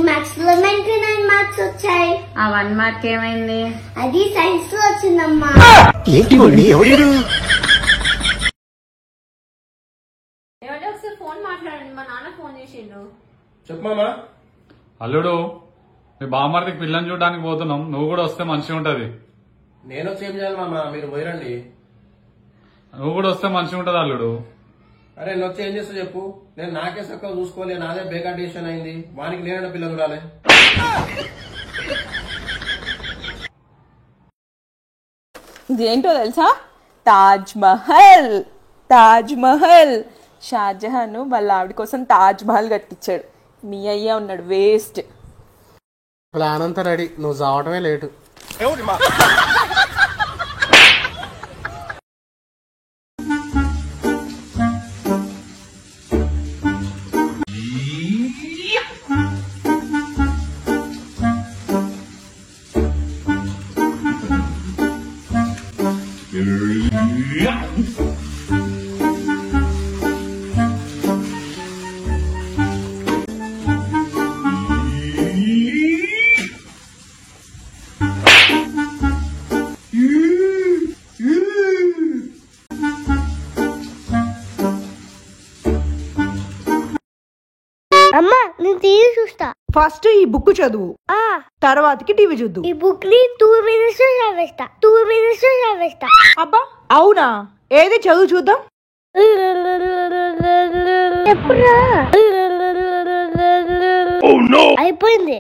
Maths లో 99 marks వచ్చాయి. ఆ 1 మార్క్ ఏమైంది? అది సైన్స్ లో వచ్చిందమ్మా. ఒకసారి ఫోన్ మాట్లాడండి, మా నాన్న ఫోన్ చేసిండు. చెప్పమా. అల్లుడు, మీ బామ్మర్దికి పిల్లని చూడడానికి పోతున్నాం, నువ్వు కూడా వస్తే మంచిగా ఉంటది. నేను వచ్చి ఏం చేయాలి మామ, మీరు పోయిరండి. నువ్వు కూడా వస్తే మంచిగా ఉంటది అల్లుడు. అరే నేను వచ్చి ఏం చేస్తా చెప్పు, నేను నాకే చక్కగా చూసుకోలే, నాదే బేకార్ డిసిషన్ అయింది, వానికి నేనైనా పిల్లలు చూడాలి. ఇదేంటో తెలుసా? తాజ్ మహల్. తాజ్ మహల్ షాజహాన్ వాళ్ళ ఆవిడ కోసం తాజ్ మహల్ కట్టించాడు. మీ అయ్యా ఉన్నాడు వేస్ట్. ప్లాన్ అంతా రెడీ, నువ్వు చావటమే లేటు. అమ్మా నేను టీవీ చూస్తా. ఫస్ట్ ఈ బుక్ చదువు, తర్వాతకి టీవీ చూద్దు. ఈ బుక్ ని 2 minutes లో చదివేస్తా. అబ్బా అవునా? ఏది చదువు చూద్దాం. అయిపోయింది.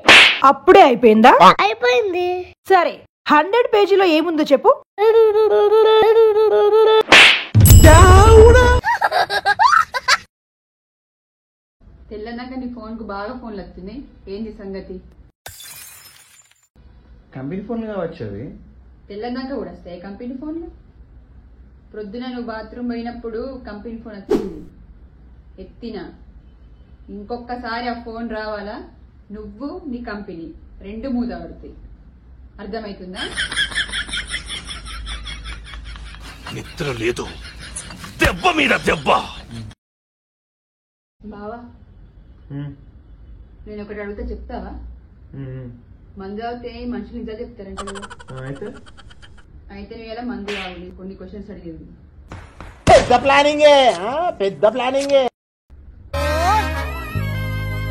అప్పుడే అయిపోయిందా? అయిపోయింది. సరే 100 పేజీలో ఏముందో చెప్పు. తెల్లన్నాక నీ ఫోన్ కు బాగా ఫోన్లు వస్తున్నాయి, ఏంది సంగతి? కంపెనీ ఫోన్ కావచ్చు. తెల్లన్నాక కూడా వస్తాయి కంపెనీ ఫోన్లు. ప్రొద్దున నువ్వు బాత్రూమ్ పోయినప్పుడు కంపెనీ ఫోన్ వచ్చింది, ఎత్తినా. ఇంకొకసారి ఆ ఫోన్ రావాలా, నువ్వు నీ కంపెనీ 2 మూత పడతాయి. అర్థమవుతుందా? నిద్ర లేదు, దెబ్బ మీద దెబ్బ. బావా నేను ఒకటి అడిగితే చెప్తావా? మందు తాగితే మనుషులు నిజాలు చెప్తారంట కదా. అయితే నువ్వు ఎలా మందు తాగు, కొన్ని క్వశ్చన్స్ అడిగేది. పెద్ద ప్లానింగే.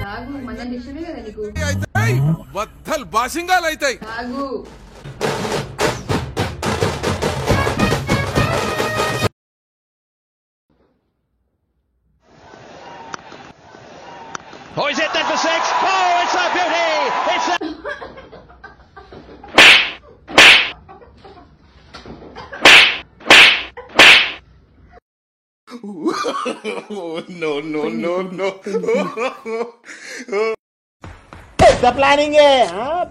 తాగు, మందని ఇష్టమే కదా నీకు. బద్దల్ బాసింగాలు అవుతాయి. తాగు. Oh, he's hit that for 6. Oh, it's a beauty. It's a... no.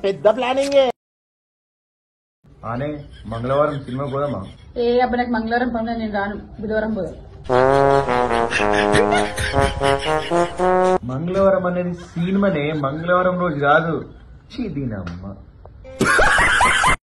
పెద్ద ప్లానింగే. ఆనే మంగళవారం సినిమా పోదామా? అబ్బా నాకు మంగళవారం పనులు, నేను రాను. బుధవారం పోదాం. మంగళవారం అనేది సినిమానే, మంగళవారం రోజు కాదు. దీనమ్మ